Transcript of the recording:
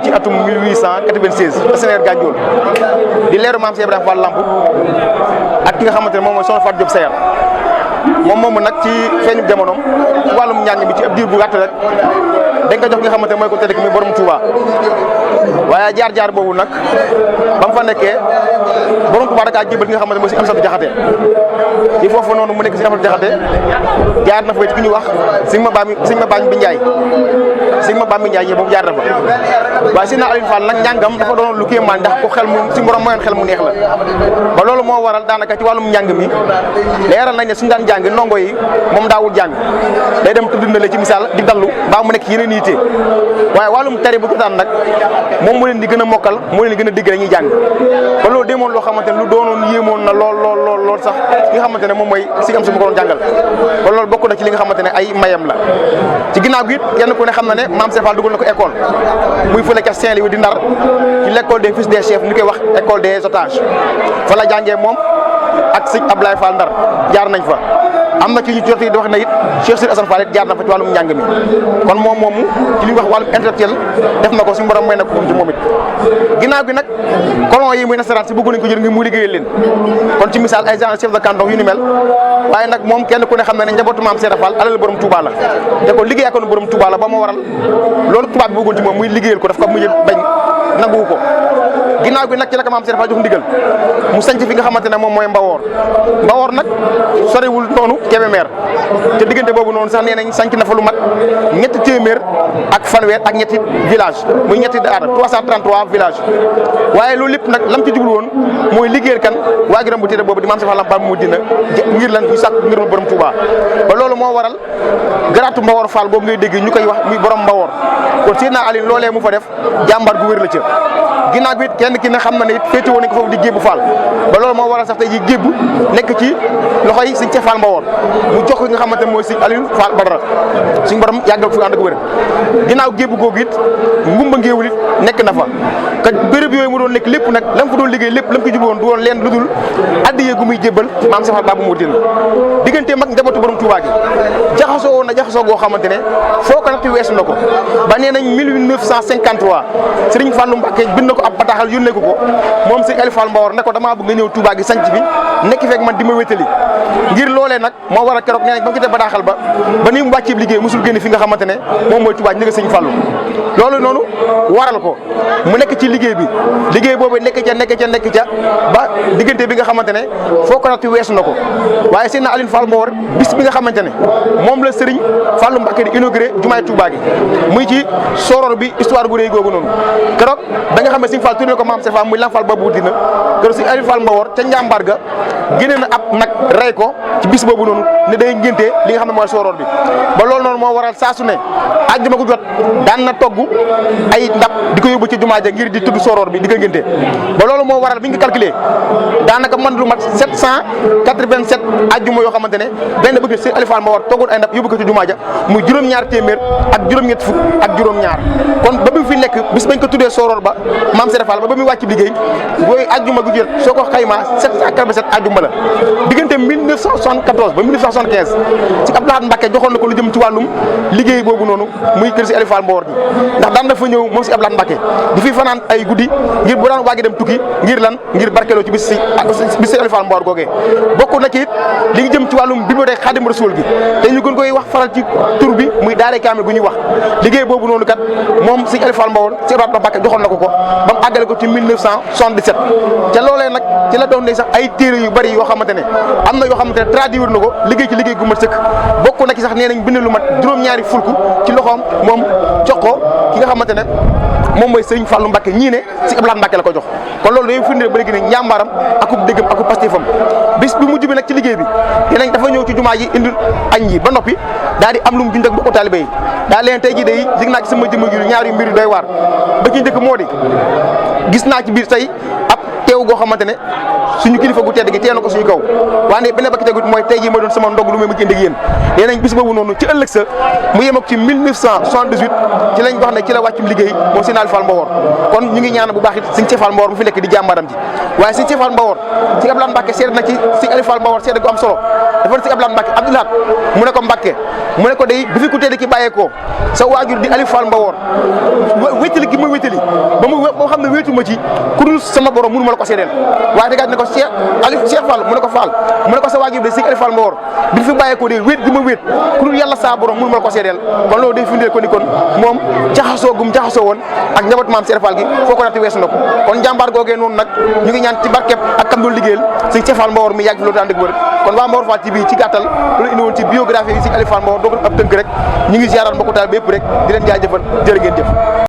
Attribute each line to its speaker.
Speaker 1: ci atum 1896 te Sénégal Gandiol di leeru maam Cheikh Ibrahima Fall Lamp ak ki nga xamante ne moom mooy Soxna Fatou Diop Sayar moom moomu nag ci feeñu jamonoom wàllum njàng mi ci ab diir bu gàtt rek dañ ko jox nga xamante ne mooy ko tëdd ki muy borom Touba waaye jaar-jaar boobu nag ba mu fa nekkee borom Touba dakaa jébal nga xamante ne mooy si Amsatu Jaxate ci foofu noonu mu nekk si Amsatu Jaxate jaar na fa ci ki ñuy wax sëñ ma baam bi Njaay sëñ ma baam bi Njaay boobu jaar na fa waaye Seydina Aliou Fall nag njàngam dafa doonoon lu kéemaan ndax ko xel mu si borom mooyoon xel mu neex la ba loolu moo waral daanaka ci wàllum njàng mi leeral nañ ne suñu daan jàng ndongo yi moom daawul jàng day dem tudd na la ci misaal di dallu baa mu nekk yeneen yitte waaye wàllum tari bu jotaan nag moom mu leen di gën a mokkal moo leen di gën a digg dañuy jàng ba loolu demoon loo xamante ne lu doonoon yéemoon na lool sax li nga xamante ne moom mooy si am si mu ko doon jàngal ba loolu bokk na ci li nga xamante ne ay mayam la ci ginnaaw gi it kenn ku ne xam na ne maam Cheikh Fall dugal na ko école muy fële ca Saint-Louis di Ndar ci l'école des fils des chefs ñu koy wax école des otages fa la jàngee moom ak sëñ Ablaye Fall Ndar jaar nañ fa am na ci ñu jot yi di wax ne it Cheikh Sidi Assane Fall it jaar na fa ci wàllum njàng mi kon moom moomu ci li ñuy wax wàllum intellectuel def na ko suñu borom may na ko ci moom it ginnaaw gi nag colon yi muy nasaraan si bëgg nañ ko jël ngir mu liggéeyal leen kon ci misaal ay genre chef de canton yu ni mel waaye nag moom kenn ku ne xam ne njabootu maam Cheikh Fall alal borom Touba la te ko liggéey akoon borom Touba la ba ma waral loolu tubaab bi bëggoon ci moom muy liggéeyal ko daf ko mujj bañ nanguwu ko ginnaaw bi nag ci la ko maam Cheikh Fall jox ndigal mu sanc fi nga xamante ne moom mooy Mbawoor nag soriwul noonu Kébémer te diggante boobu noonu sax nee nañ sanc na fa lu mat ñetti téeméer ak fanweer ak ñetti village muy ñetti daara 333 village waaye loolu lépp nag lam ci jublu woon mooy liggéeyal kan waajuram bu tëdd boobu di maam Cheikh Fall Lamp mu dina ngir lan ñu sàkk ngir borom Touba ba loolu moo waral garaatu Mbawoor Fall boobu ngay dégg ñu koy wax muy borom Mbawoor kon Seydina Ali loolee mu fa def jàmbar gu wér la ca ginnaaw bi kenn ki ne xam na ne it féete woon nañ ko foofu di Gébbu Fall ba loolu moo waral sax tey ji Gébbu nekk ci loxoy sëñ Cheikh Fall Mbawoor mu jox ko nga xamante ne mooy sëñ Aliou Fall Badara suñu borom yàggal ko fi ànd ak wér ginnaaw Gébbu googu it ngumba ngéewul it nekk na fa ka béréb yooyu mu doon nekk lépp nag lam fa doon liggéey lépp lam ko jublu woon du woon leen lu dul addiyee gu muy jébbal maam Cheikh Fall Babu moo dina diggante mag njabootu borom Touba gi jaxasoo woon na jaxasoo goo xamante ne foo ko naxti weesu na ko ba nee nañ 1953 Serigne Fallou Mbacké bind na ko ab bataaxal yónnee ko moom sëñ Aliou Fall Mbawoor ne ko damaa bëgg nga ñëw Touba gi sanc fi nekk feek man di ma wétali ngir loolee nag moo war a keroog nee nañ ba mu ci def bataaxal ba ni mu wàccee liggéey musul génn fi nga xamante ne moom mooy Touba njëga sëñ Fallou loolu noonu waral ko mu nekk ci liggéey bi liggéey boobu nekk ca ba diggante bi nga xamante ne foo ko natti weesu na ko waaye sëñ Aliou Fall Mbawoor bis bi nga xamante ne moom la Serigne Fallou Mbacké di inauguré jumaay Touba gi muy ci soror bi histoire bu rëy googu noonu keroog da nga xam ne sëñ Fall tourné ko maam Cheikh Fall muy Lamp Fall Babu dina keroog sëñ Aliou Fall Mbawoor ca njàmbaar ga génne na ab nag rey ko ci bis boobu noonu ne day ngénte li nga xam ne mooy soror bi ba loolu noonu moo waral saa su ne àjjuma ko jot daan na togg ay ndab di ko yóbbu ci jumaa ja ngir di tudd soror bi di ko ngénte ba loolu moo waral bi ñu ko calculé daanaka man lu mat 787 àjjuma yoo xamante ne benn bëgg sëñ Aliou Fall Mbawoor toggul ay ndab yóbbu ko ci jumaa ja muy juróom-ñaar téeméer ak juróom-ñett fukk ak juróom-ñaar kon ba bi fi nekk bis bañ ko tuddee soror ba maam Cheikh Fall ba muy wàcc liggéey booy àjjuma gu jot soo ko xaymaa 787 àjjuma la diggante 1974 ba 1975 ci Abdou Lahad Mbacké joxoon na ko lu jëm ci wàllum liggéey boobu noonu muy kër si Aliou Fall Mbawoor gi ndax daan na fa ñëw moom si Abdou Lahad Mbacké di fi fanaan ay guddi ngir bu daan waagi dem tukki ngir lan ngir barkeloo ci bis si Aliou Fall Mbawoor googee bokk na ci it li ngi jëm ci wàllum bibliothèque Khadim Rassoul gi te ñu gën koy wax faral ci tur bi muy daare kaamil gu ñuy wax liggéey boobu noonu kat moom si Aliou Fall Mbawoor si Abdou Lahad Mbacké joxoon na ko ba mu àggale ko ci 1977 ca loolee nag ci la doon ne sax ay téere yu bari yoo xamante ne am na yoo xamante ne traduire na ko liggéey ci liggéey gu mat sëkk bokk na ci sax nee nañ bind lu mat juróom-ñaari fulku ci loxoom moom jox ko ki nga xamante ne moom mooy Serigne Fallou Mbacké ñii ne si Abdou Lahad Mbacké la ko jox kon loolu day firndeel ba léegi ne njàmbaaram akub déggam akub pastéefam bis bi mujj bi nag ci liggéey bi dinañ dafa ñëw ci jumaa yi indi añ yi ba noppi daal di am lu mu dund ak bokku taalibe yi daal leen tey jii day yëg naa ci sama jëmm ji ñaari mbir yu doy waar ba ci njëkk moo di gis naa ci biir tey ab teew goo xamante ne suñu kilifa gu tedd gi tee na ko suñu kaw waaye beneen ba ki tegut mooy tey jii ma doon sama ndog lu may mujj indi ak yéen nee nañ bis boobu noonu ci ëllëg sa mu yem ak ci 1978 ci lañ wax ne ci la wàccum liggéey moom Serigne Aliou Fall Mbawor kon ñu ngi ñaan bu baax it Serigne Cheikh Fall Mbawor mu fi nekk di jàmbaaram ji waaye Serigne Cheikh Fall Mbawor Serigne Abdoulaye Mbacke seede na ci Serigne Aliou Fall Mbawor seede gu am solo dafa ne Serigne Abdoulaye Mbacke Abdoulaye mu ne ko Mbacke mu ne ko day bi fi ku tedd ki bàyyeekoo sa waajur di Aliou Fall Mbawor wéttali gi muy wéttali ba mu xam ne wéetu ma ci ku dul sama borom mënu ma la ko seedeel waaye dagaat ne ko Cheikh Fall mu ne ko Fall mu ne ko sa waajur de Serigne Aliou Fall Mbawor bi fi bàyyeekoo de wéet gi ma wéet ku dul yàlla saa borom mënu ma la ko seedeel kon loolu day firndeel ko ni kon moom jaxasoo gum jaxasoo woon ak njaboot maam Cheikh Fall gi foo ko natt weesu na ko kon jàmbaar googee noonu nag ñu ngi ñaan ci barkeb ak kam doon liggéeyal Serigne Cheikh Fall Mbawor mi yàgg fi loolu daan dëgg wër kon waa Mbawor Fall TV ci gàttal loolu indi woon ci biographie yi Serigne Aliou Fall Mbawor doog ab tënk rek ñu ngi ziaral mbokku taal bi yëpp rek di leen jaajëfal jërë ngeen jëf